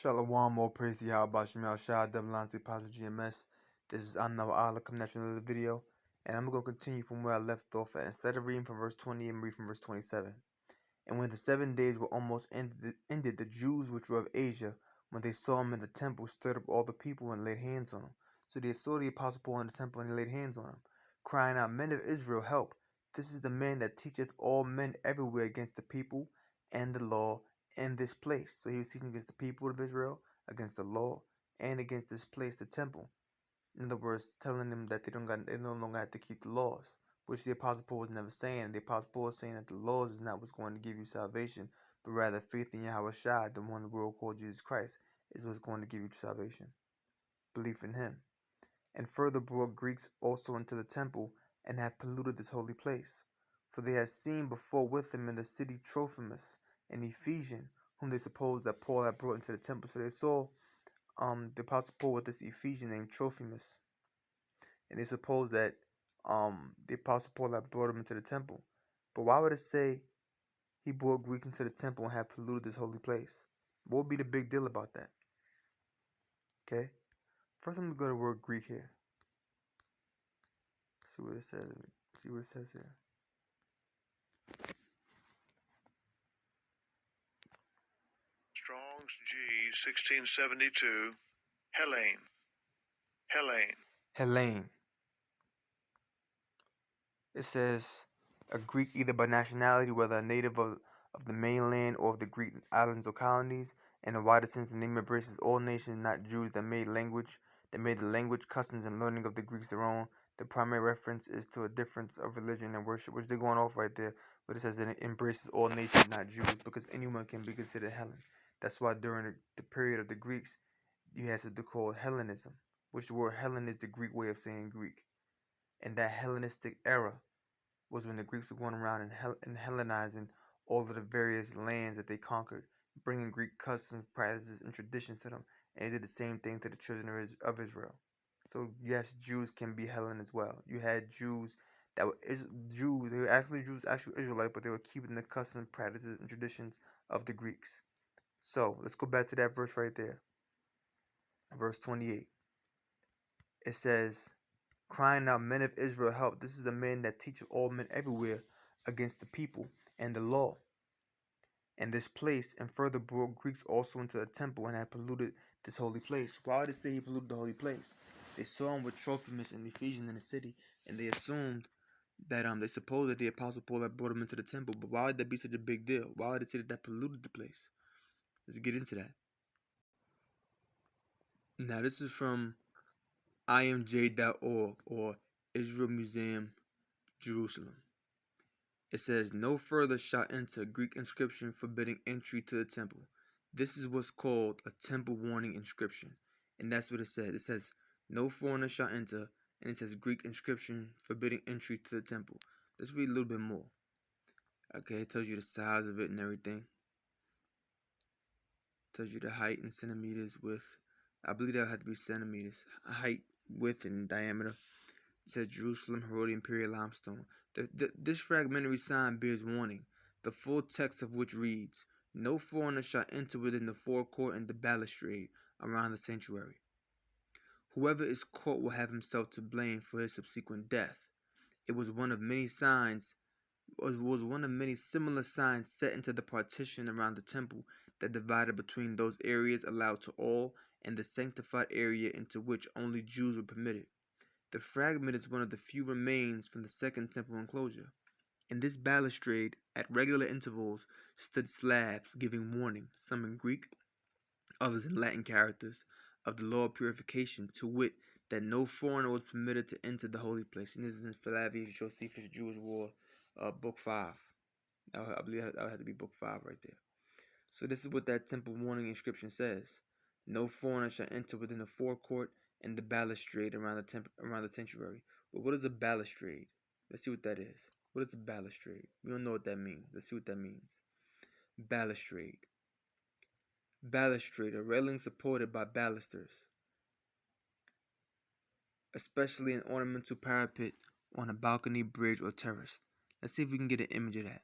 Shalom, more praise to Yahweh Shemel Shah, Devlancy, Positive GMS. This is Anna Allah coming at you another video, and I'm going to continue from where I left off at. Instead of reading from verse 20, I'm reading from verse 27. And when the 7 days were almost ended, the Jews which were of Asia, when they saw him in the temple, stirred up all the people and laid hands on him. So they saw the apostle Paul in the temple and they laid hands on him, crying out, Men of Israel, help! This is the man that teacheth all men everywhere against the people and the law in this place. So he was teaching against the people of Israel, against the law, and against this place, the temple. In other words, telling them that they no longer have to keep the laws, which the Apostle Paul was never saying. And the Apostle Paul is saying that the laws is not what's going to give you salvation, but rather faith in Yahweh Shai, the one the world called Jesus Christ, is what's going to give you salvation. Belief in him. And further brought Greeks also into the temple, and have polluted this holy place. For they had seen before with him in the city Trophimus, an Ephesian, whom they supposed that Paul had brought into the temple. So they saw the Apostle Paul with this Ephesian named Trophimus, and they supposed that the Apostle Paul had brought him into the temple. But why would it say he brought Greek into the temple and had polluted this holy place? What would be the big deal about that? Okay, first I'm gonna go to the word Greek here. See what it says. See what it says here. Strong's G 1672. Hellene. It says a Greek either by nationality, whether a native of the mainland or of the Greek islands or colonies. In a wider sense, the name embraces all nations, not Jews, that made the language, customs, and learning of the Greeks their own. The primary reference is to a difference of religion and worship, which they're going off right there, but it says that it embraces all nations, not Jews, because anyone can be considered Hellen. That's why during the period of the Greeks, you had something called Hellenism, which the word Hellen is the Greek way of saying Greek. And that Hellenistic era was when the Greeks were going around and Hellenizing all of the various lands that they conquered, bringing Greek customs, practices, and traditions to them. And they did the same thing to the children of Israel. So yes, Jews can be Hellen as well. You had Jews that were Jews. They were actually Jews, actual Israelites, but they were keeping the customs, practices, and traditions of the Greeks. So let's go back to that verse right there, verse 28. It says, crying out, Men of Israel, help! This is the man that teacheth all men everywhere against the people and the law and this place, and further brought Greeks also into the temple and had polluted this holy place. Why did it say he polluted the holy place? They saw him with Trophimus and Ephesians in the city, and they assumed that they supposed that the Apostle Paul had brought him into the temple. But why would that be such a big deal? Why would it say that polluted the place? Let's get into that. Now this is from imj.org or Israel Museum, Jerusalem. It says, no further shall enter Greek inscription forbidding entry to the temple. This is what's called a temple warning inscription. And that's what it says. It says, no foreigner shall enter. And it says Greek inscription forbidding entry to the temple. Let's read a little bit more. Okay, it tells you the size of it and everything. It tells you the height in centimeters, width. I believe that had to be centimeters. Height, width, and diameter. It says Jerusalem, Herodian Imperial Limestone. This fragmentary sign bears warning, the full text of which reads, no foreigner shall enter within the forecourt and the balustrade around the sanctuary. Whoever is caught will have himself to blame for his subsequent death. It was one of many similar signs set into the partition around the temple that divided between those areas allowed to all and the sanctified area into which only Jews were permitted. The fragment is one of the few remains from the second temple enclosure. In this balustrade, at regular intervals, stood slabs giving warning, some in Greek, others in Latin characters, of the law of purification, to wit, that no foreigner was permitted to enter the holy place. And this is in Flavius Josephus' Jewish War, book 5. I believe that had to be book 5 right there. So this is what that temple warning inscription says. No foreigner shall enter within the forecourt and the balustrade around the sanctuary. But what is a balustrade? Let's see what that is. What is a balustrade? We don't know what that means. Let's see what that means. Balustrade. Balustrade, a railing supported by balusters, especially an ornamental parapet on a balcony, bridge, or terrace. Let's see if we can get an image of that.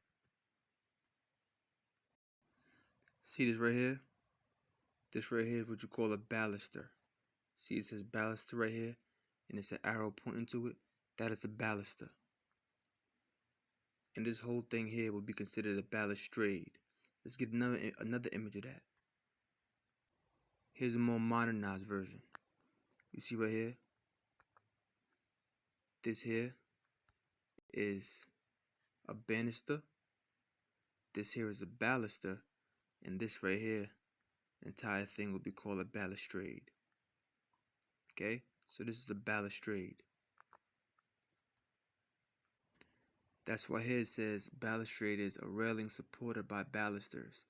See this right here? This right here is what you call a baluster. See, it says baluster right here, and it's an arrow pointing to it. That is a baluster. And this whole thing here would be considered a balustrade. Let's get another image of that. Here's a more modernized version. You see right here? This here is a banister. This here is a baluster. And this right here, the entire thing would be called a balustrade. Okay? So this is a balustrade. That's why here it says balustrade is a railing supported by balusters.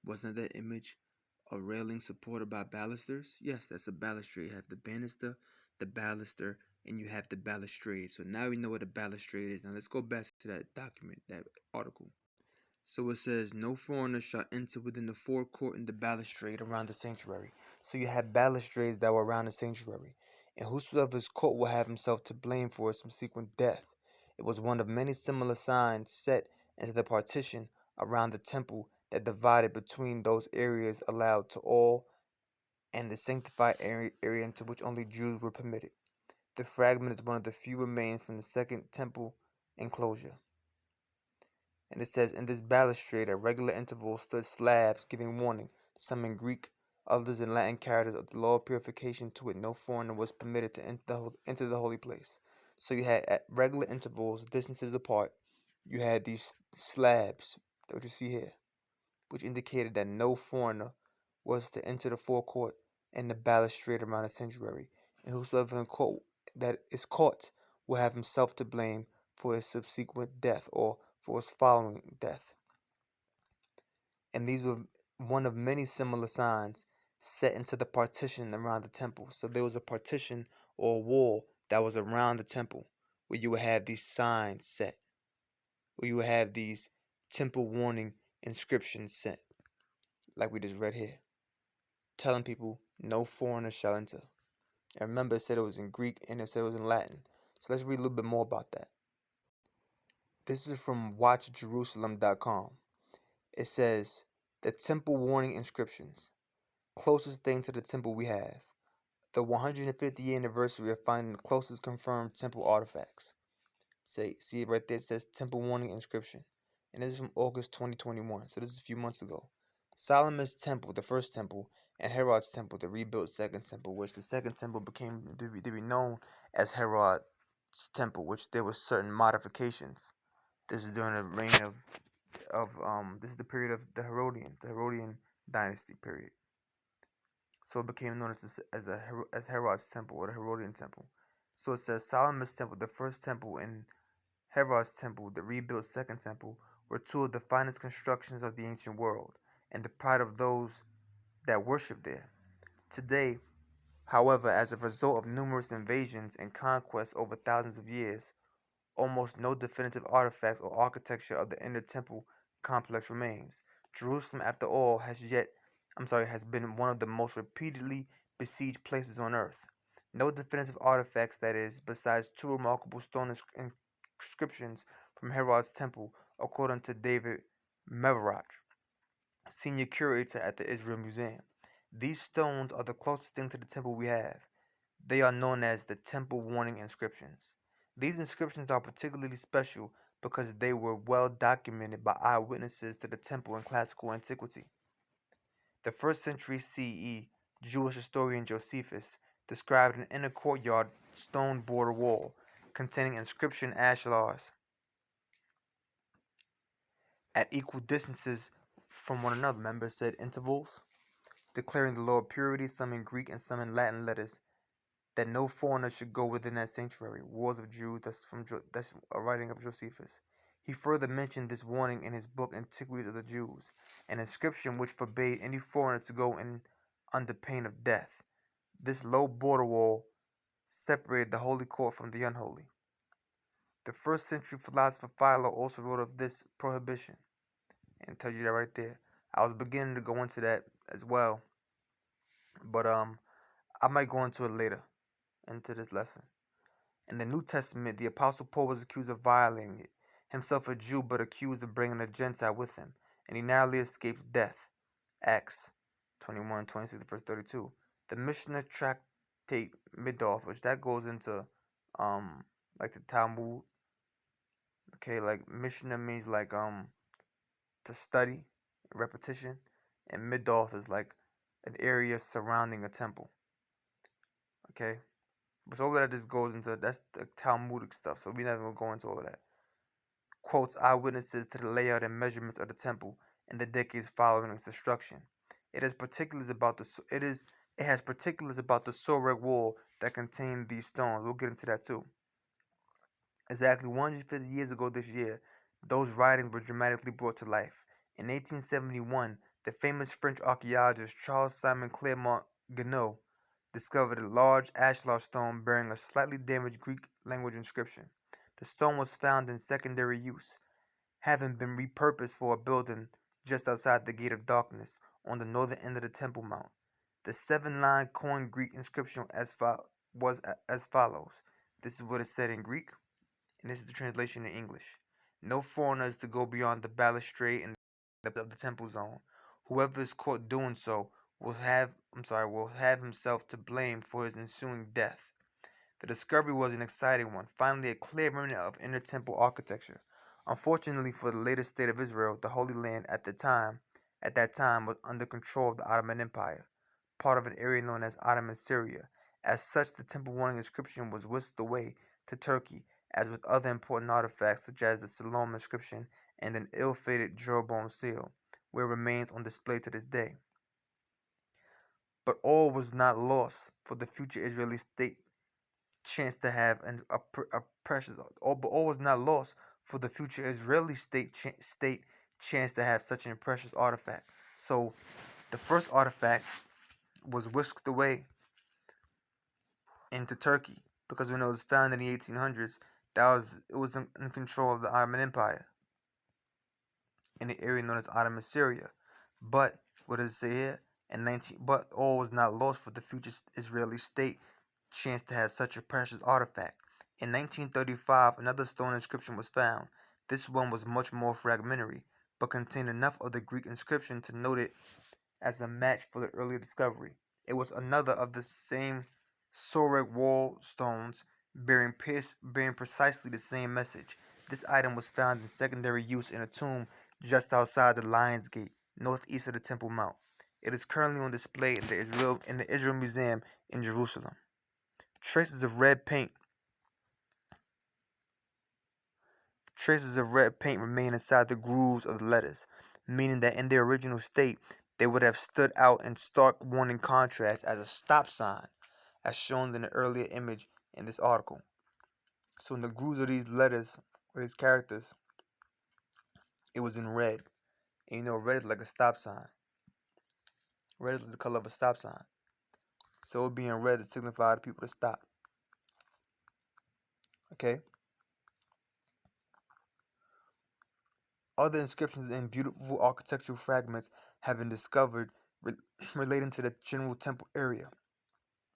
Wasn't that image a railing supported by balusters? Yes, that's a balustrade. You have the banister, the baluster, and you have the balustrade. So now we know what a balustrade is. Now let's go back to that document, that article. So it says, no foreigner shall enter within the forecourt in the balustrade around the sanctuary. So you have balustrades that were around the sanctuary. And whosoever is caught will have himself to blame for his subsequent death. It was one of many similar signs set into the partition around the temple that divided between those areas allowed to all and the sanctified area into which only Jews were permitted. The fragment is one of the few remains from the second temple enclosure. And it says, in this balustrade at regular intervals stood slabs giving warning, some in Greek, others in Latin characters of the law of purification. To it no foreigner was permitted to enter the holy place. So you had at regular intervals, distances apart, you had these slabs that you see here, which indicated that no foreigner was to enter the forecourt and the balustrade around the sanctuary, and whosoever that is caught will have himself to blame for his subsequent death or for his following death. And these were one of many similar signs set into the partition around the temple. So there was a partition or a wall that was around the temple where you would have these signs set, where you would have these temple warning inscriptions set, like we just read here, telling people no foreigner shall enter. And remember, it said it was in Greek and it said it was in Latin. So let's read a little bit more about that. This is from WatchJerusalem.com. It says, the temple warning inscriptions. Closest thing to the temple we have. The 150th anniversary of finding the closest confirmed temple artifacts. See it right there, it says temple warning inscription. And this is from August 2021, so this is a few months ago. Solomon's temple, the first temple, and Herod's temple, the rebuilt second temple, which the second temple became to be known as Herod's temple, which there were certain modifications. This is during the reign of this is the period of the Herodian dynasty period. So it became known as Herod's temple or the Herodian temple. So it says Solomon's temple, the first temple, and Herod's temple, the rebuilt second temple, were two of the finest constructions of the ancient world, and the pride of those that worship there. Today, however, as a result of numerous invasions and conquests over thousands of years, almost no definitive artifacts or architecture of the inner temple complex remains. Jerusalem, after all, has been one of the most repeatedly besieged places on earth. No definitive artifacts, that is, besides two remarkable stone inscriptions from Herod's temple, according to David Meverach, senior curator at the Israel Museum. These stones are the closest thing to the temple we have. They are known as the temple warning inscriptions. These inscriptions are particularly special because they were well documented by eyewitnesses to the temple in classical antiquity. The 1st century CE Jewish historian Josephus described an inner courtyard stone border wall containing inscription ashlars at equal distances from one another. Remember, it said intervals, declaring the law of purity, some in Greek and some in Latin letters, that no foreigner should go within that sanctuary. Wars of Jews, that's a writing of Josephus. He further mentioned this warning in his book Antiquities of the Jews, an inscription which forbade any foreigner to go in under pain of death. This low border wall separated the holy court from the unholy. The 1st century philosopher Philo also wrote of this prohibition, and tells you that right there. I was beginning to go into that as well, but I might go into it later, into this lesson. In the New Testament, the Apostle Paul was accused of violating it, himself a Jew but accused of bringing a Gentile with him, and he narrowly escapes death. Acts 21, 26, verse 32. The Mishnah Tractate Midoth, which that goes into like the Talmud. Okay, like Mishnah means like to study, repetition, and Midoth is like an area surrounding a temple. Okay, but all of that just goes into that's the Talmudic stuff, so we're not even gonna go into all of that. Quotes eyewitnesses to the layout and measurements of the temple in the decades following its destruction. It has particulars about the Soreg wall that contained these stones. We'll get into that too. Exactly 150 years ago this year, those writings were dramatically brought to life. In 1871, the famous French archaeologist Charles Simon Clermont Ganneau discovered a large ashlar stone bearing a slightly damaged Greek language inscription. The stone was found in secondary use, having been repurposed for a building just outside the Gate of Darkness on the northern end of the Temple Mount. The 7-line coined Greek inscription was as follows. This is what it said in Greek, and this is the translation in English. No foreigner is to go beyond the balustrade in the depth of the temple zone. Whoever is caught doing so will have himself to blame for his ensuing death. The discovery was an exciting one, finally a clear remnant of inner temple architecture. Unfortunately for the later state of Israel, the Holy Land at that time was under control of the Ottoman Empire, part of an area known as Ottoman Syria. As such, the temple warning inscription was whisked away to Turkey, as with other important artifacts such as the Siloam inscription and an ill-fated Jeroboam seal, where it remains on display to this day. But all was not lost for the future Israeli state chance to have a precious. All was not lost for the future Israeli state chance to have such an precious artifact. So, the first artifact was whisked away into Turkey because when it was found in the 1800s, it was in control of the Ottoman Empire in the area known as Ottoman Syria. But what does it say here? But all was not lost for the future Israeli state chance to have such a precious artifact. In 1935, another stone inscription was found. This one was much more fragmentary, but contained enough of the Greek inscription to note it as a match for the earlier discovery. It was another of the same Soreg wall stones bearing precisely the same message. This item was found in secondary use in a tomb just outside the Lion's Gate, northeast of the Temple Mount. It is currently on display in the Israel Museum in Jerusalem. Traces of red paint remain inside the grooves of the letters, meaning that in their original state they would have stood out in stark warning contrast as a stop sign, as shown in the earlier image in this article. So in the grooves of these letters, or these characters, it was in red. And you know, red is like a stop sign. Red is the color of a stop sign. So it would be in red to signify to people to stop. Okay? Other inscriptions and beautiful architectural fragments have been discovered relating to the general temple area.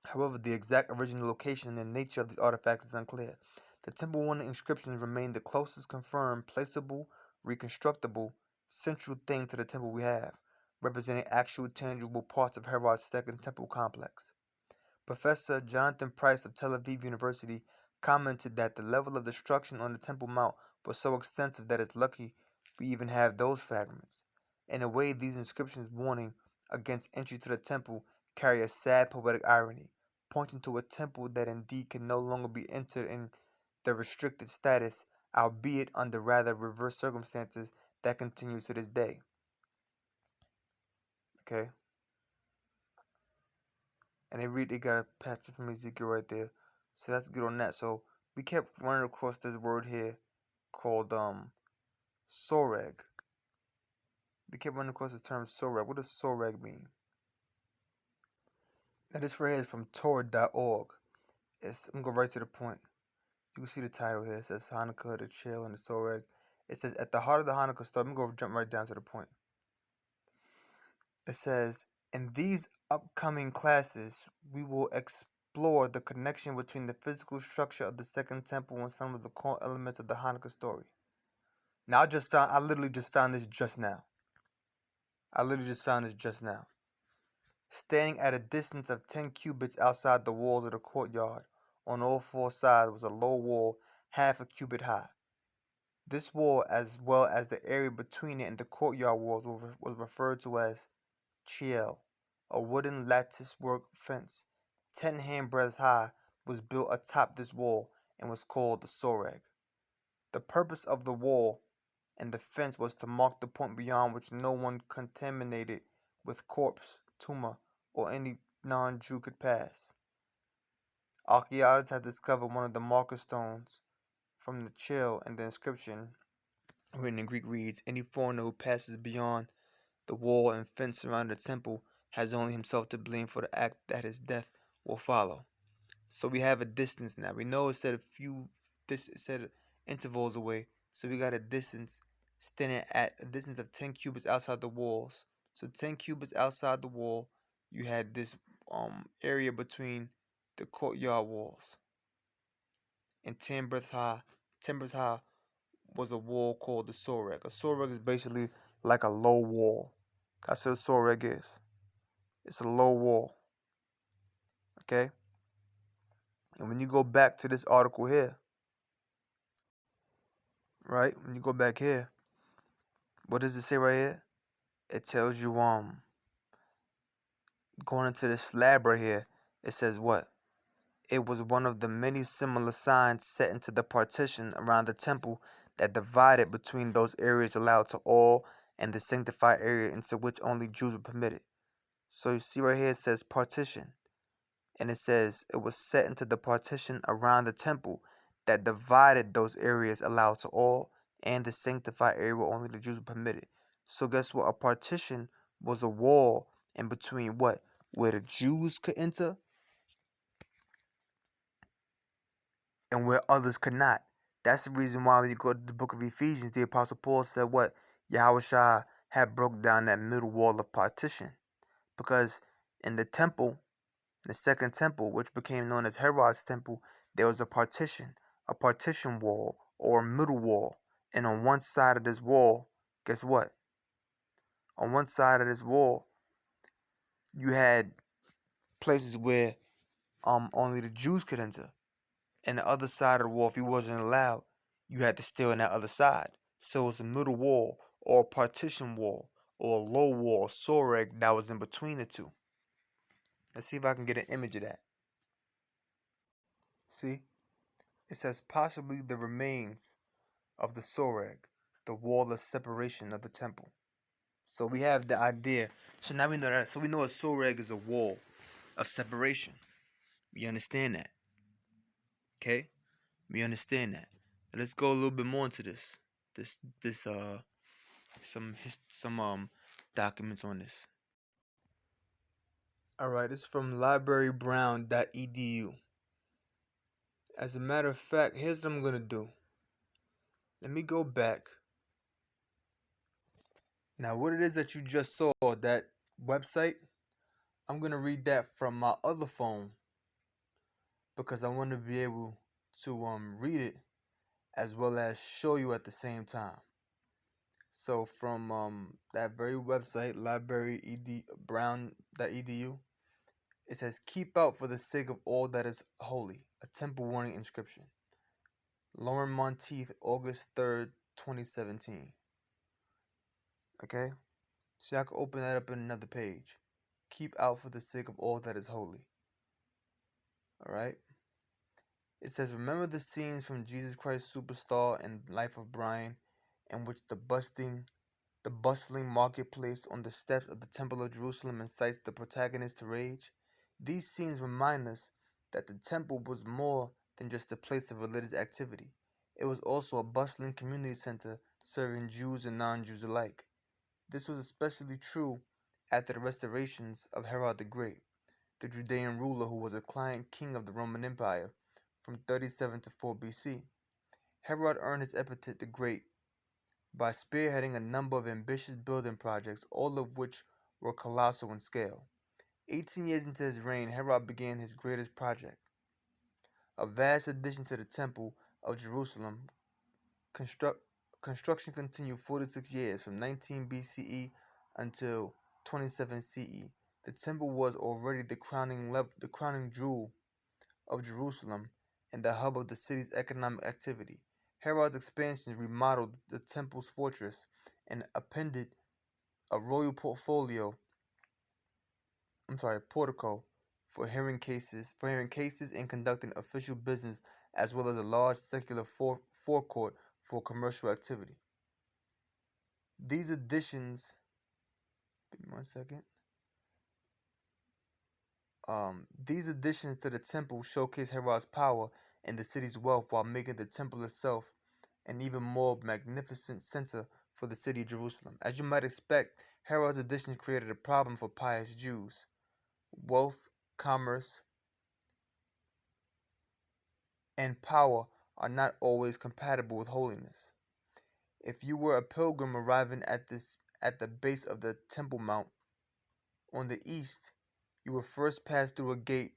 However, the exact original location and nature of these artifacts is unclear. The temple warning inscriptions remain the closest confirmed, placeable, reconstructible, central thing to the temple we have, representing actual tangible parts of Herod's second temple complex. Professor Jonathan Price of Tel Aviv University commented that the level of destruction on the Temple Mount was so extensive that it's lucky we even have those fragments. In a way, these inscriptions warning against entry to the temple carry a sad poetic irony, pointing to a temple that indeed can no longer be entered in the restricted status, albeit under rather reverse circumstances that continue to this day. Okay? And they got a passage from Ezekiel right there. So that's good on that. So we kept running across this word here called soreg. We kept running across the term soreg. What does soreg mean? Now this right here is from Torah.org. I'm gonna go right to the point. You can see the title here. It says Hanukkah, the Chill, and the Soreg. It says at the heart of the Hanukkah story. I'm gonna jump right down to the point. It says, in these upcoming classes, we will explore the connection between the physical structure of the Second Temple and some of the core elements of the Hanukkah story. Now, I literally just found this just now. Standing at a distance of 10 cubits outside the walls of the courtyard, on all four sides was a low wall half a cubit high. This wall, as well as the area between it and the courtyard walls, was referred to as chiel. A wooden lattice-work fence, 10 handbreadths high, was built atop this wall and was called the soreg. The purpose of the wall and the fence was to mark the point beyond which no one contaminated with corpse, tumor, or any non-Jew could pass. Archaeologists have discovered one of the marker stones from the chiel, and the inscription written in Greek reads, "Any foreigner who passes beyond the wall and fence surrounding the temple has only himself to blame for the act that his death will follow." So we have a distance now. We know it said it said intervals away. So we got a distance standing at a distance of 10 cubits outside the walls. So 10 cubits outside the wall, you had this area between the courtyard walls. And 10 breadths high was a wall called the soreg. A soreg is basically like a low wall. That's what a soreg is. It's a low wall. Okay? And when you go back to this article here, right? When you go back here, what does it say right here? It tells you going into this slab right here, it says what? It was one of the many similar signs set into the partition around the temple that divided between those areas allowed to all and the sanctified area into which only Jews were permitted. So you see right here it says partition. And it says it was set into the partition around the temple that divided those areas allowed to all and the sanctified area where only the Jews were permitted. So guess what? A partition was a wall in between what? Where the Jews could enter and where others could not. That's the reason why when you go to the book of Ephesians, the Apostle Paul said what? Yahushua had broke down that middle wall of partition. Because in the temple, the second temple, which became known as Herod's temple, there was a partition wall, or a middle wall. And on one side of this wall, guess what? On one side of this wall, you had places where only the Jews could enter. And the other side of the wall, if you wasn't allowed, you had to stay on that other side. So it was a middle wall, or a partition wall, or a low wall, soreg, that was in between the two. Let's see if I can get an image of that. See? It says possibly the remains of the soreg, the wall of separation of the temple. So we have the idea. So now we know that. So we know a soreg is a wall of separation. We understand that. Okay? We understand that. Now let's go a little bit more into this. Some documents on this. Alright, it's from librarybrown.edu. As a matter of fact, here's what I'm gonna do. Let me go back. Now, what it is that you just saw, that website, I'm going to read that from my other phone because I want to be able to read it as well as show you at the same time. So from that very website, librarybrown.edu, it says, "Keep out for the sake of all that is holy, a temple warning inscription." Lauren Monteith, August 3rd, 2017. Okay? So I can open that up in another page. Keep out for the sake of all that is holy. Alright? It says, "Remember the scenes from Jesus Christ Superstar and Life of Brian, in which the bustling marketplace on the steps of the Temple of Jerusalem incites the protagonist to rage? These scenes remind us that the temple was more than just a place of religious activity. It was also a bustling community center serving Jews and non-Jews alike. This was especially true after the restorations of Herod the Great, the Judean ruler who was a client king of the Roman Empire from 37 to 4 BC. Herod earned his epithet the Great by spearheading a number of ambitious building projects, all of which were colossal in scale. 18 years into his reign, Herod began his greatest project, a vast addition to the Temple of Jerusalem. Construction continued 46 years, from 19 BCE until 27 CE. The temple was already the crowning jewel of Jerusalem and the hub of the city's economic activity. Herod's expansion remodeled the temple's fortress and appended a royal portico for hearing cases and conducting official business, as well as a large secular forecourt for commercial activity. These additions, give me 1 second. These additions to the temple showcase Herod's power and the city's wealth, while making the temple itself an even more magnificent center for the city of Jerusalem. As you might expect, Herod's additions created a problem for pious Jews. Wealth, commerce, and power are not always compatible with holiness. If you were a pilgrim arriving at the base of the Temple Mount on the east, you would first pass through a gate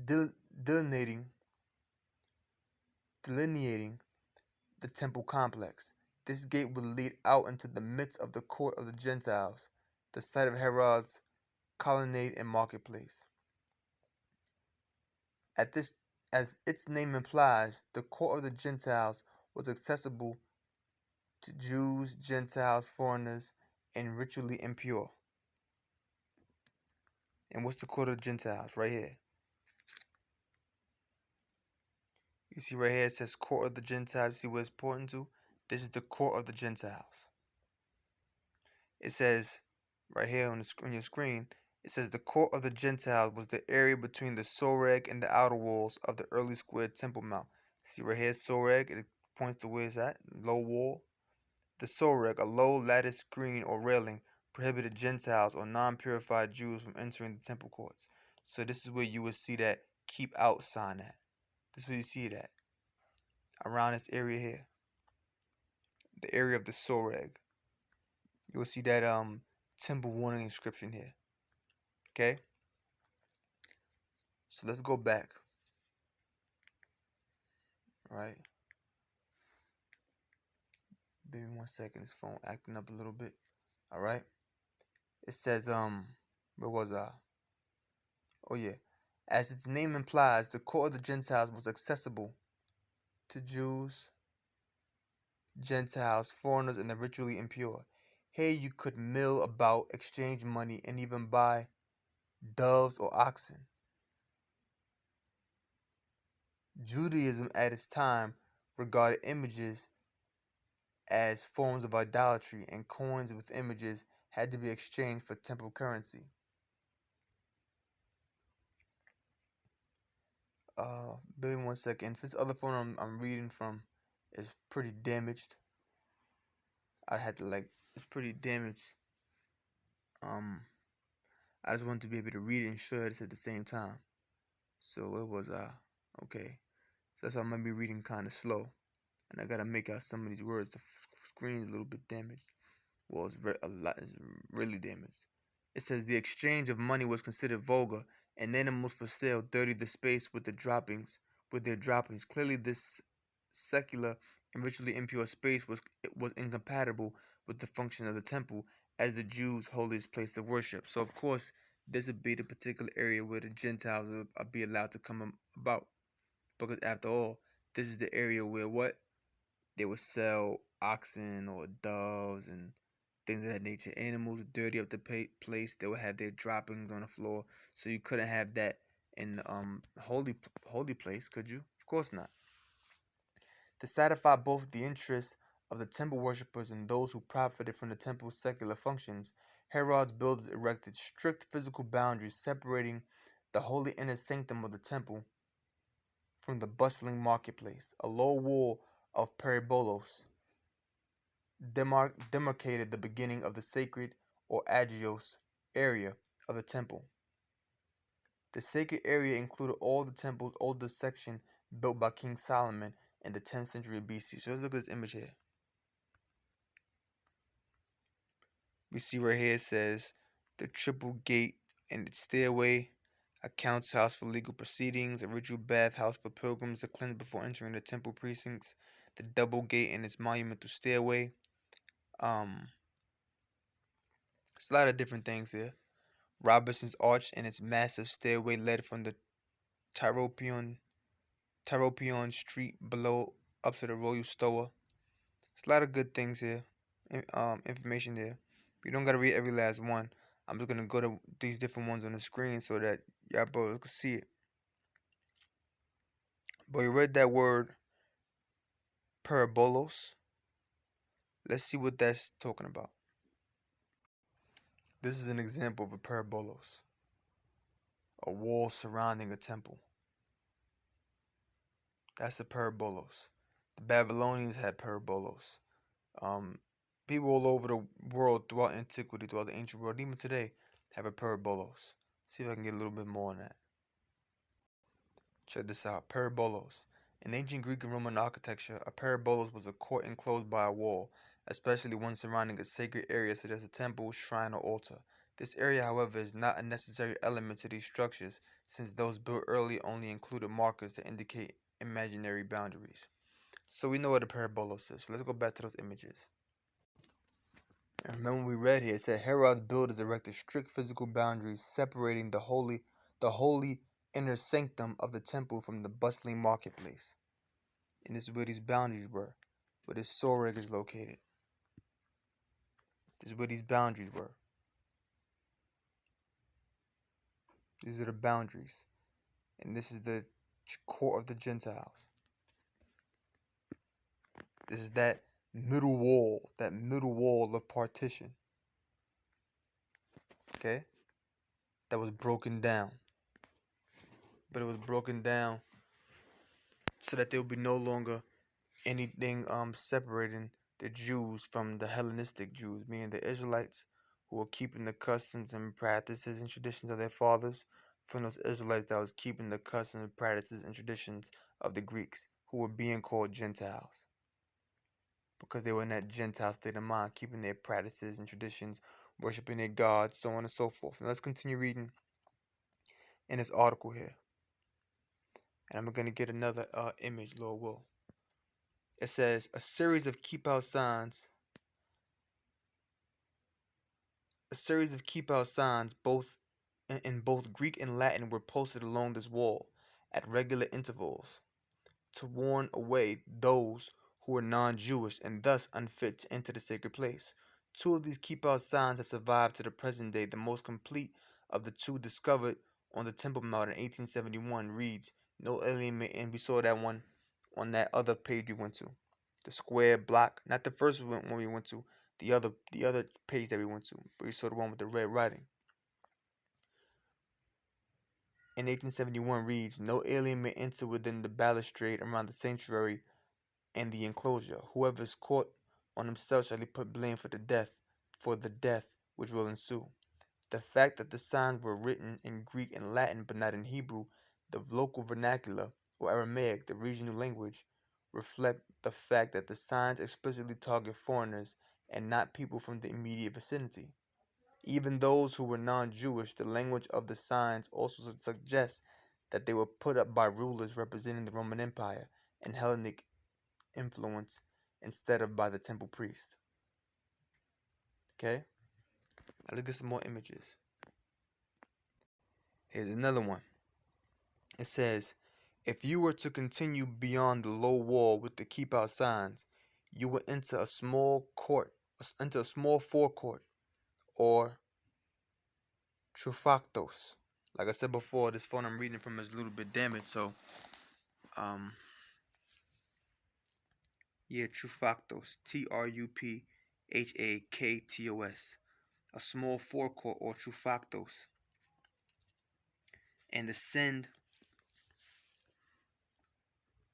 delineating the temple complex. This gate would lead out into the midst of the court of the Gentiles, the site of Herod's colonnade and marketplace. As its name implies, the court of the Gentiles was accessible to Jews, Gentiles, foreigners, and ritually impure. And what's the court of the Gentiles? Right here. You see right here it says court of the Gentiles. See what it's pointing to? This is the court of the Gentiles. It says right here on your screen, it says the court of the Gentiles was the area between the soreg and the outer walls of the early square Temple Mount. See right here, soreg, it points to where it's at, low wall. The soreg, a low lattice screen or railing, prohibited Gentiles or non-purified Jews from entering the temple courts. So this is where you would see that keep out sign at. This is where you see it at. Around this area here. The area of the soreg. You will see that temple warning inscription here. Okay? So let's go back. Right? Give me 1 second. This phone acting up a little bit. Alright? It says, where was I? Oh yeah. As its name implies, the court of the Gentiles was accessible to Jews, Gentiles, foreigners, and the ritually impure. Here you could mill about, exchange money, and even buy doves or oxen. Judaism at its time regarded images as forms of idolatry, and coins with images had to be exchanged for temple currency. Give me 1 second. If this other phone I'm reading from is pretty damaged, I had to it's pretty damaged. I just wanted to be able to read it and show it at the same time. So it was okay. So that's why I'm gonna be reading kind of slow, and I gotta make out some of these words. The screen's a little bit damaged. Well, it's really damaged. It says the exchange of money was considered vulgar, and animals for sale dirtied the space with their droppings. Clearly, this secular and ritually impure space was incompatible with the function of the temple as the Jews' holiest place of worship. So, of course, this would be the particular area where the Gentiles would be allowed to come about, because after all, this is the area where they would sell oxen or doves and things of that nature. Animals would dirty up the place. They would have their droppings on the floor, so you couldn't have that in the holy place, could you? Of course not. To satisfy both the interests of the temple worshippers and those who profited from the temple's secular functions, Herod's builders erected strict physical boundaries separating the holy inner sanctum of the temple from the bustling marketplace. A low wall of peribolos demarcated the beginning of the sacred or agios area of the temple. The sacred area included all the temple's oldest section built by King Solomon in the 10th century BC. So let's look at this image here. We see right here it says the triple gate and its stairway, a count's house for legal proceedings, a ritual bathhouse for pilgrims to cleanse before entering the temple precincts, the double gate and its monumental stairway. It's a lot of different things here. Robertson's Arch and its massive stairway led from the Tyropion Street below up to the Royal Stoa. It's a lot of good things here, information there. You don't gotta read every last one. I'm just gonna go to these different ones on the screen so that y'all brothers can see it. But you read that word parabolos. Let's see what that's talking about. This is an example of a parabolos, a wall surrounding a temple. That's a parabolos. The Babylonians had parabolos. Um, People all over the world throughout antiquity, throughout the ancient world, even today, have a parabolos. See if I can get a little bit more on that. Check this out. Parabolos. In ancient Greek and Roman architecture, a parabolos was a court enclosed by a wall, especially one surrounding a sacred area such as a temple, shrine, or altar. This area, however, is not a necessary element to these structures, since those built early only included markers to indicate imaginary boundaries. So we know what a parabolos is. So let's go back to those images. And remember when we read here, it said Herod's builders erected strict physical boundaries separating the holy inner sanctum of the temple from the bustling marketplace. And this is where these boundaries were, where this soreg is located. This is where these boundaries were. These are the boundaries. And this is the court of the Gentiles. This is that middle wall of partition. Okay? That was broken down. But it was broken down so that there would be no longer anything separating the Jews from the Hellenistic Jews, meaning the Israelites who were keeping the customs and practices and traditions of their fathers, from those Israelites that was keeping the customs, practices, and traditions of the Greeks, who were being called Gentiles, because they were in that Gentile state of mind, keeping their practices and traditions, worshiping their gods, so on and so forth. And let's continue reading in this article here, and I'm going to get another image, Lord will. It says a series of keep out signs both in both Greek and Latin were posted along this wall at regular intervals to warn away those who were non-Jewish and thus unfit to enter the sacred place. Two of these keep out signs have survived to the present day. The most complete of the two, discovered on the Temple Mount in 1871, reads, "No alien may," and we saw that one on that other page we went to. The square block, not the first one we went to, the other page that we went to, but we saw the one with the red writing. In 1871 reads, "No alien may enter within the balustrade around the sanctuary and the enclosure. Whoever is caught on himself shall be put blame for the death which will ensue." The fact that the signs were written in Greek and Latin but not in Hebrew, the local vernacular, or Aramaic, the regional language, reflect the fact that the signs explicitly target foreigners and not people from the immediate vicinity. Even those who were non-Jewish, the language of the signs also suggests that they were put up by rulers representing the Roman Empire and Hellenic influence instead of by the temple priest. Okay? Now let's get some more images. Here's another one. It says, if you were to continue beyond the low wall with the keep out signs, you would enter a small forecourt, or trufactos. Like I said before, this phone I'm reading from is a little bit damaged, so trufactos, Truphakhtos, a small forecourt or trufactos, and ascend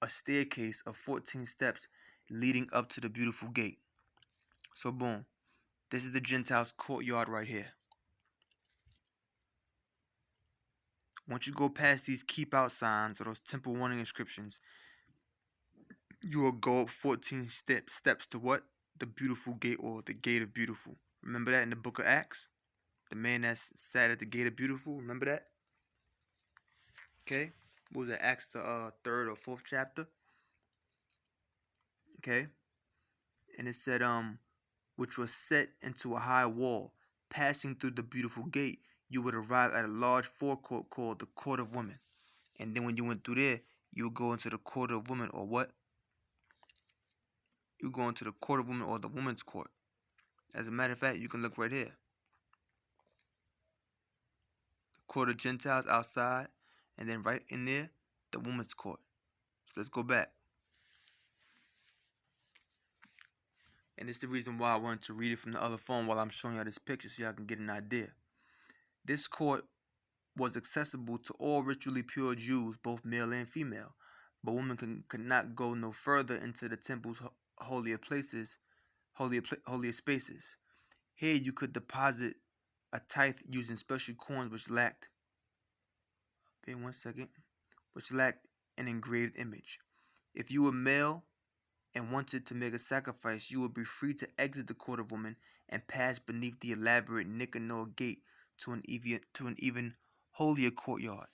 a staircase of 14 steps leading up to the beautiful gate. So boom, this is the Gentiles' courtyard right here. Once you go past these keep out signs or those temple warning inscriptions, you will go up 14 steps to what? The beautiful gate, or the gate of beautiful. Remember that in the book of Acts? The man that sat at the gate of beautiful, remember that? Okay? What was that, Acts the 3rd or 4th chapter? Okay? And it said, which was set into a high wall. Passing through the beautiful gate, you would arrive at a large forecourt called the Court of Women. And then when you went through there, you would go into the Court of Women, or what? You go into the Court of Women, or the Women's Court. As a matter of fact, you can look right here. The Court of Gentiles outside, and then right in there, the Women's Court. So let's go back. And this is the reason why I wanted to read it from the other phone while I'm showing y'all this picture so y'all can get an idea. This court was accessible to all ritually pure Jews, both male and female, but women could not go no further into the temple's holier places, holier spaces. Here you could deposit a tithe using special coins which lacked an engraved image. If you were male and wanted to make a sacrifice, you would be free to exit the Court of Women and pass beneath the elaborate Nicanor gate to an even holier courtyard.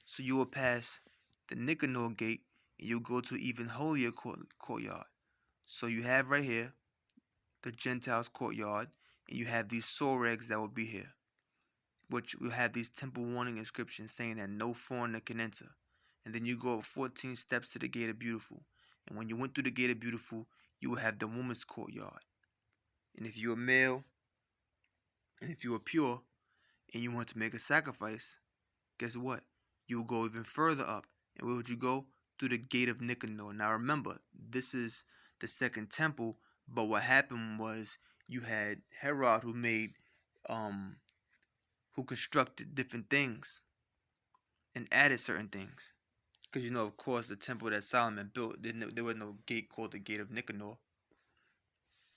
So you will pass the Nicanor gate and you'll go to an even holier courtyard. So you have right here the Gentiles courtyard, and you have these soregs that will be here, which will have these temple warning inscriptions saying that no foreigner can enter. And then you go up 14 steps to the Gate of Beautiful. And when you went through the Gate of Beautiful, you will have the woman's courtyard. And if you're male, and if you are pure, and you want to make a sacrifice, guess what? You will go even further up. And where would you go? Through the Gate of Nicanor. Now remember, this is the second temple, but what happened was you had Herod who constructed different things and added certain things. Because of course, the temple that Solomon built, there was no gate called the Gate of Nicanor.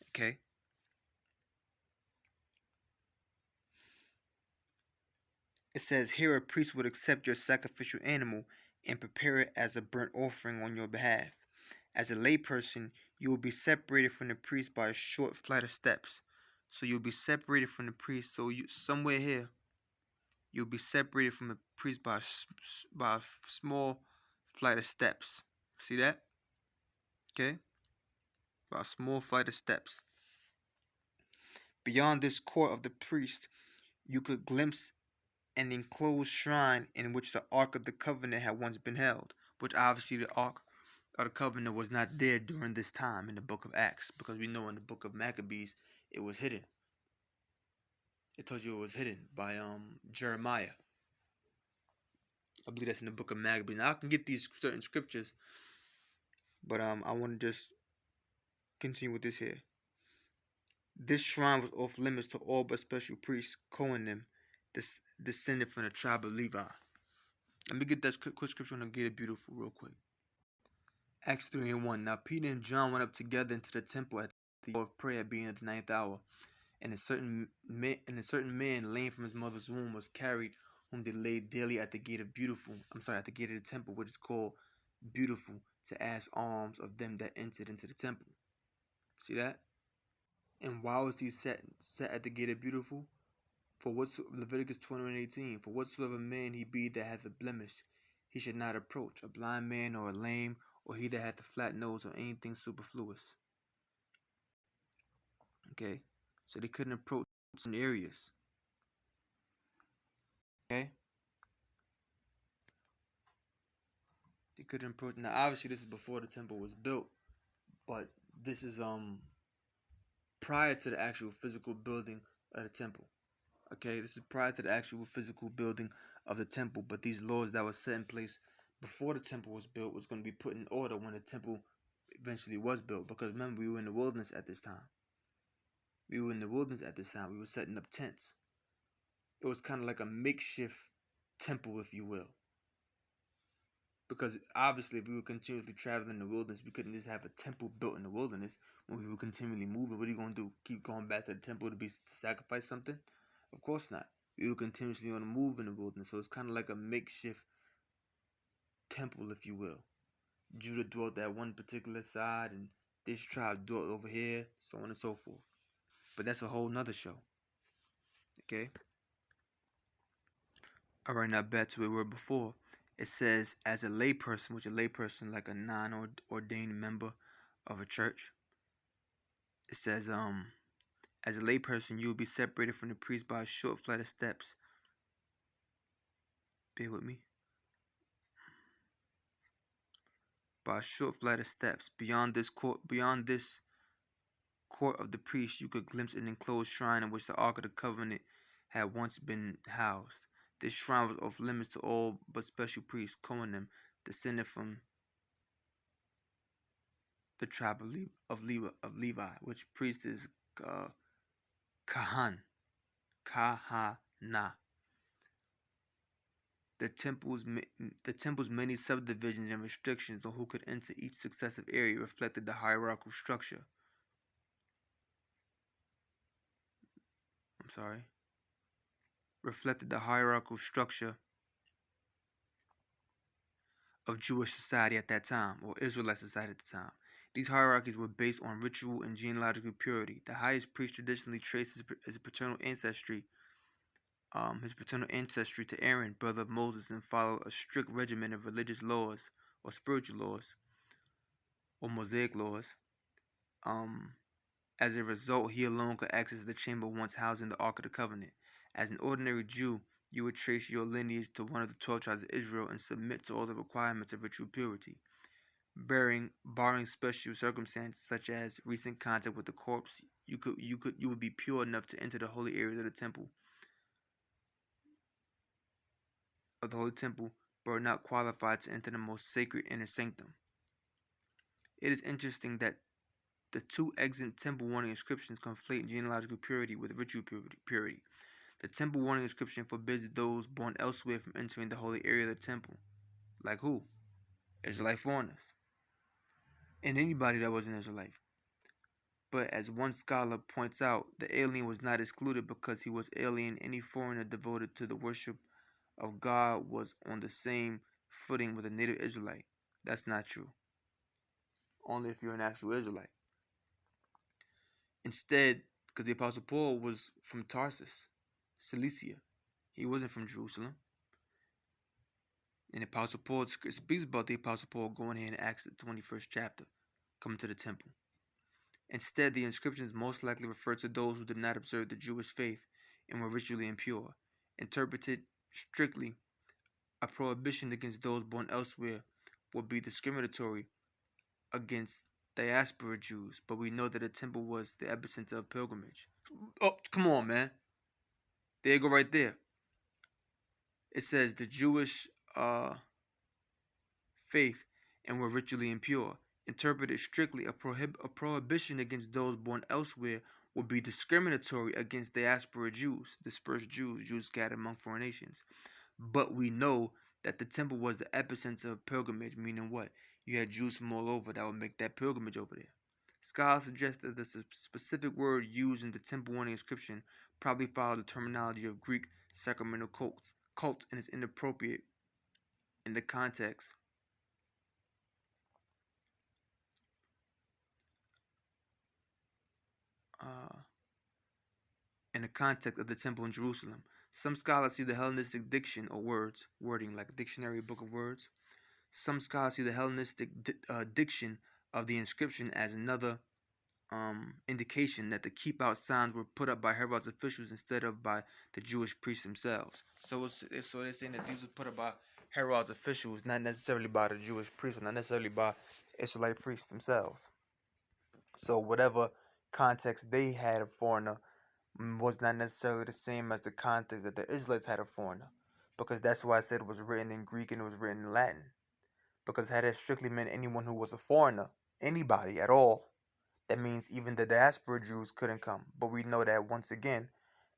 Okay? It says, here a priest would accept your sacrificial animal and prepare it as a burnt offering on your behalf. As a layperson, you will be separated from the priest by a short flight of steps. So you'll be separated from the priest. So somewhere here, you'll be separated from the priest by a small flight of steps. See that? Okay? By a small flight of steps. Beyond this court of the priest, you could glimpse an enclosed shrine in which the Ark of the Covenant had once been held, which obviously the Ark of the Covenant was not there during this time in the book of Acts, because we know in the book of Maccabees it was hidden. It told you it was hidden by Jeremiah. I believe that's in the book of Maccabees. Now I can get these certain scriptures, but I want to just continue with this here. This shrine was off limits to all but special priests, Kohanim, descended from the tribe of Levi. Let me get that quick scripture on the Gate of Beautiful real quick. Acts 3:1. Now Peter and John went up together into the temple at the hour of prayer, being at the 9th hour. And a certain man lame from his mother's womb was carried, whom they laid daily at the Gate of Beautiful. At the gate of the temple, which is called Beautiful, to ask alms of them that entered into the temple. See that? And why was he set at the Gate of Beautiful? For Leviticus 20:18, for whatsoever man he be that hath a blemish, he should not approach, a blind man or a lame, or he that hath a flat nose, or anything superfluous. Okay, so they couldn't approach certain areas. Okay, they couldn't approach. Now, obviously, this is before the temple was built, but this is prior to the actual physical building of the temple. Okay, this is prior to the actual physical building of the temple, but these laws that were set in place before the temple was built was going to be put in order when the temple eventually was built. Because remember, we were in the wilderness at this time. We were setting up tents. It was kind of like a makeshift temple, if you will. Because obviously, if we were continuously traveling in the wilderness, we couldn't just have a temple built in the wilderness when we were continually moving. What are you going to do? Keep going back to the temple to sacrifice something? Of course not. We were continuously on the move in the wilderness, so it's kind of like a makeshift temple, if you will. Judah dwelt at one particular side, and this tribe dwelt over here, so on and so forth. But that's a whole nother show. Okay? Alright, now back to where we were before. It says, as a layperson, which a layperson like a non-ordained member of a church. It says, as a layperson, you will be separated from the priest by a short flight of steps. bear with me, by a short flight of steps. Beyond this court of the priest, you could glimpse an enclosed shrine in which the Ark of the Covenant had once been housed. This shrine was off limits to all but special priests, Kohanim, descended from the tribe of Levi, which priest is Kahana. The temple's many subdivisions and restrictions on who could enter each successive area reflected the hierarchical structure. Of Jewish society at that time, or Israelite society at the time. These hierarchies were based on ritual and genealogical purity. The highest priest traditionally traced his paternal ancestry to Aaron, brother of Moses, and followed a strict regimen of religious laws, or spiritual laws, or Mosaic laws. As a result, he alone could access the chamber once housing the Ark of the Covenant. As an ordinary Jew, you would trace your lineage to one of the 12 tribes of Israel and submit to all the requirements of ritual purity. Barring special circumstances such as recent contact with the corpse, you would be pure enough to enter the holy areas of the temple, but not qualified to enter the most sacred inner sanctum. It is interesting that the two extant temple warning inscriptions conflate genealogical purity with ritual purity. The temple warning inscription forbids those born elsewhere from entering the holy area of the temple. Like who? Israelite foreigners. And anybody that was an Israelite. But as one scholar points out, the alien was not excluded because he was alien. Any foreigner devoted to the worship of God was on the same footing with a native Israelite. That's not true. Only if you're an actual Israelite. Instead, because the Apostle Paul was from Tarsus, Cilicia. He wasn't from Jerusalem. And the Apostle Paul speaks about the Apostle Paul going here in Acts the 21st chapter, coming to the temple. Instead, the inscriptions most likely refer to those who did not observe the Jewish faith and were ritually impure. Interpreted strictly, a prohibition against those born elsewhere would be discriminatory against diaspora Jews, but we know that the temple was the epicenter of pilgrimage. Oh, come on, man. There you go right there. It says the Jewish faith and were ritually impure. Interpreted strictly, a prohibition against those born elsewhere would be discriminatory against diaspora Jews, dispersed Jews scattered among foreign nations. But we know that the temple was the epicenter of pilgrimage, meaning what? You had Jews from all over that would make that pilgrimage over there. Scholars suggest that the specific word used in the temple warning inscription probably follows the terminology of Greek sacramental cult and is inappropriate in the context of the temple in Jerusalem. Some scholars see the Hellenistic diction or wording like a dictionary, book of words. Some scholars see the Hellenistic diction of the inscription as another indication that the keep out signs were put up by heralds officials instead of by the Jewish priests themselves. So they're saying that these were put up by heralds officials, not necessarily by the Jewish priests, or not necessarily by Israelite priests themselves. So whatever context they had of foreigner was not necessarily the same as the context that the Israelites had of foreigner, because that's why I said it was written in Greek and it was written in Latin. Because had it strictly meant anyone who was a foreigner, anybody at all, that means even the diaspora Jews couldn't come. But we know that once again,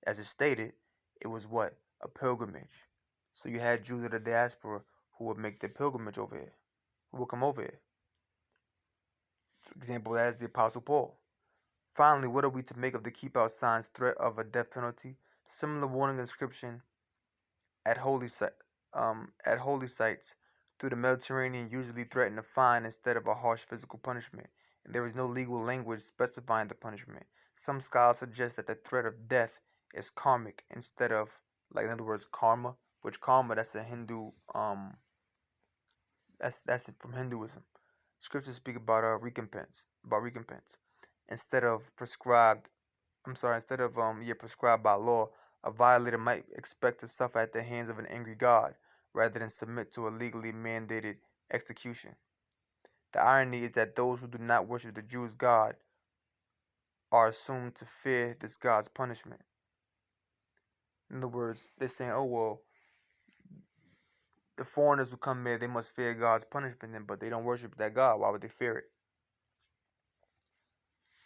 as it stated, it was what? A pilgrimage. So you had Jews of the diaspora who would make their pilgrimage over here, who would come over here. For example, that is the Apostle Paul. Finally, what are we to make of the keep out signs threat of a death penalty? Similar warning inscription at holy sites through the Mediterranean usually threaten a fine instead of a harsh physical punishment, and there is no legal language specifying the punishment. Some scholars suggest that the threat of death is karmic instead of, like in other words, karma, which karma that's a Hindu that's from Hinduism. Scriptures speak about recompense, instead of prescribed prescribed by law. A violator might expect to suffer at the hands of an angry God rather than submit to a legally mandated execution. The irony is that those who do not worship the Jews' God are assumed to fear this God's punishment. In other words, they're saying, oh, well, the foreigners who come here, they must fear God's punishment, but they don't worship that God. Why would they fear it?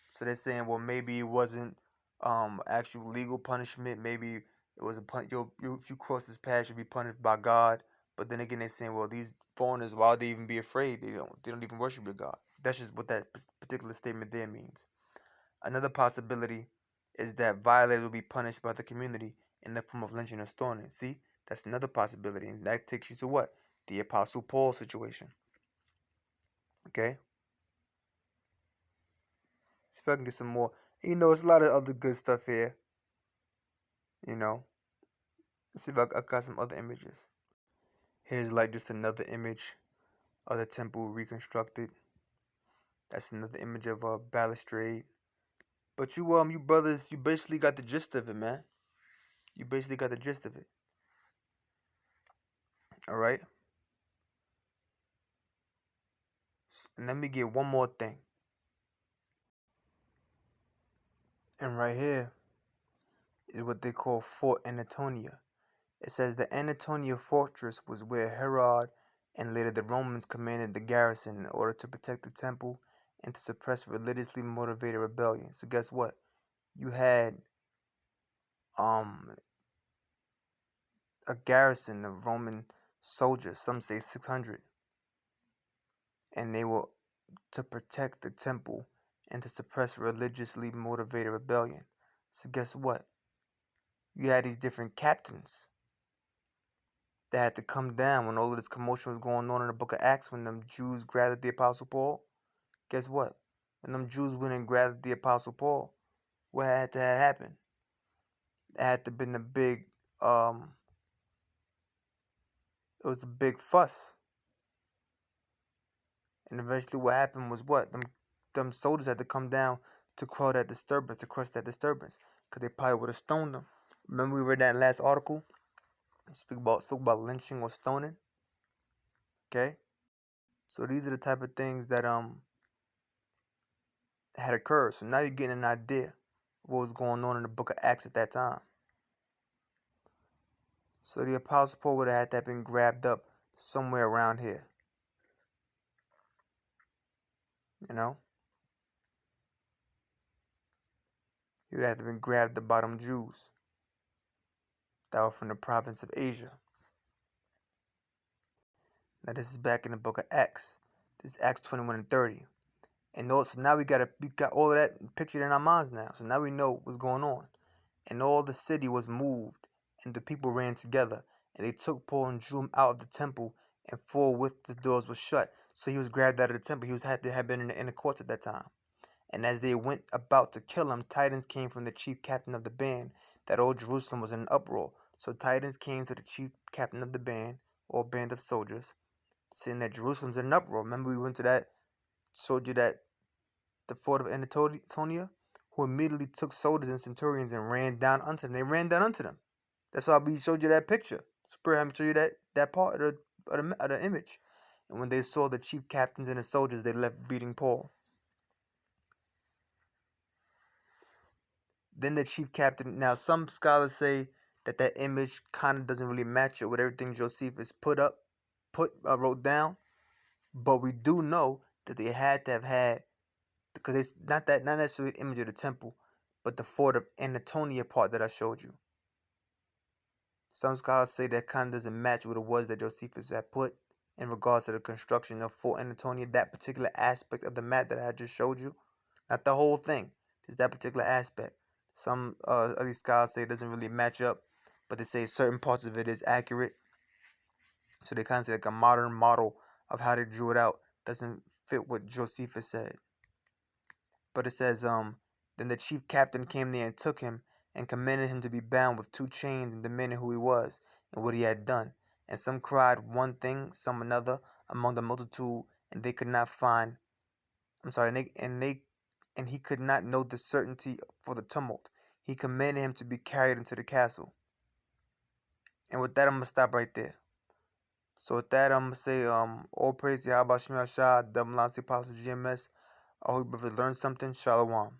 So they're saying, well, maybe it wasn't actual legal punishment. Maybe it was if you cross this path, you'll be punished by God. But then again, they're saying, well, these foreigners, why would they even be afraid? They don't even worship your God. That's just what that particular statement there means. Another possibility is that violators will be punished by the community in the form of lynching or stoning. See, that's another possibility, and that takes you to what? The Apostle Paul situation. Okay? See if I can get some more. There's a lot of other good stuff here. Let's see if I got some other images. Here's like just another image of the temple reconstructed. That's another image of a balustrade. But you brothers, you basically got the gist of it, man. You basically got the gist of it. All right. And let me get one more thing. And right here is what they call Fort Anatomia. It says the Anatomia fortress was where Herod and later the Romans commanded the garrison in order to protect the temple and to suppress religiously motivated rebellion. So guess what? You had a garrison of Roman soldiers, some say 600, and they were to protect the temple and to suppress religiously motivated rebellion. So guess what? You had these different captains that had to come down when all of this commotion was going on in the book of Acts when them Jews grabbed the Apostle Paul. Guess what? When them Jews went and grabbed the Apostle Paul, what had to happen? It had to been a big, it was a big fuss. And eventually what happened was what? Them soldiers had to come down to quell that disturbance, to crush that disturbance. Because they probably would have stoned them. Remember we read that last article? Spoke about lynching or stoning. Okay? So these are the type of things that had occurred. So now you're getting an idea of what was going on in the book of Acts at that time. So the Apostle Paul would have had to have been grabbed up somewhere around here. You know? He would have to have been grabbed up by them Jews that were from the province of Asia. Now this is back in the book of Acts. This is Acts 21 and 30. And so now we got all of that pictured in our minds now. So now we know what's going on. And all the city was moved, and the people ran together, and they took Paul and drew him out of the temple, and forthwith the doors were shut. So he was grabbed out of the temple. He had to have been in the inner courts at that time. And as they went about to kill him, tidings came from the chief captain of the band that all Jerusalem was in an uproar. So tidings came to the chief captain of the band, or band of soldiers, saying that Jerusalem's in an uproar. Remember we went to that, showed you that the fort of Anatomia, who immediately took soldiers and centurions and ran down unto them. They ran down unto them. That's why we showed you that picture. Spirit had me show you that part of the image. And when they saw the chief captains and the soldiers, they left beating Paul. Then the chief captain. Now some scholars say that image kind of doesn't really match it with everything Josephus wrote down. But we do know that they had to have had, because it's not necessarily the image of the temple, but the fort of Anatomia part that I showed you. Some scholars say that kind of doesn't match what it was that Josephus had put in regards to the construction of Fort Anatomia, that particular aspect of the map that I just showed you. Not the whole thing, just that particular aspect. Some of these scholars say it doesn't really match up, but they say certain parts of it is accurate. So they kind of say like a modern model of how they drew it out doesn't fit what Josephus said. But it says, then the chief captain came there and took him and commanded him to be bound with 2 chains and demanded who he was and what he had done. And some cried one thing, some another among the multitude, and they could not find. And he could not know the certainty for the tumult. He commanded him to be carried into the castle. And with that, I'm gonna stop right there. So with that, I'm gonna say all praise to Yahweh Shem Yahshua, double Lancy Apostle GMS. I hope you learned something. Shalom.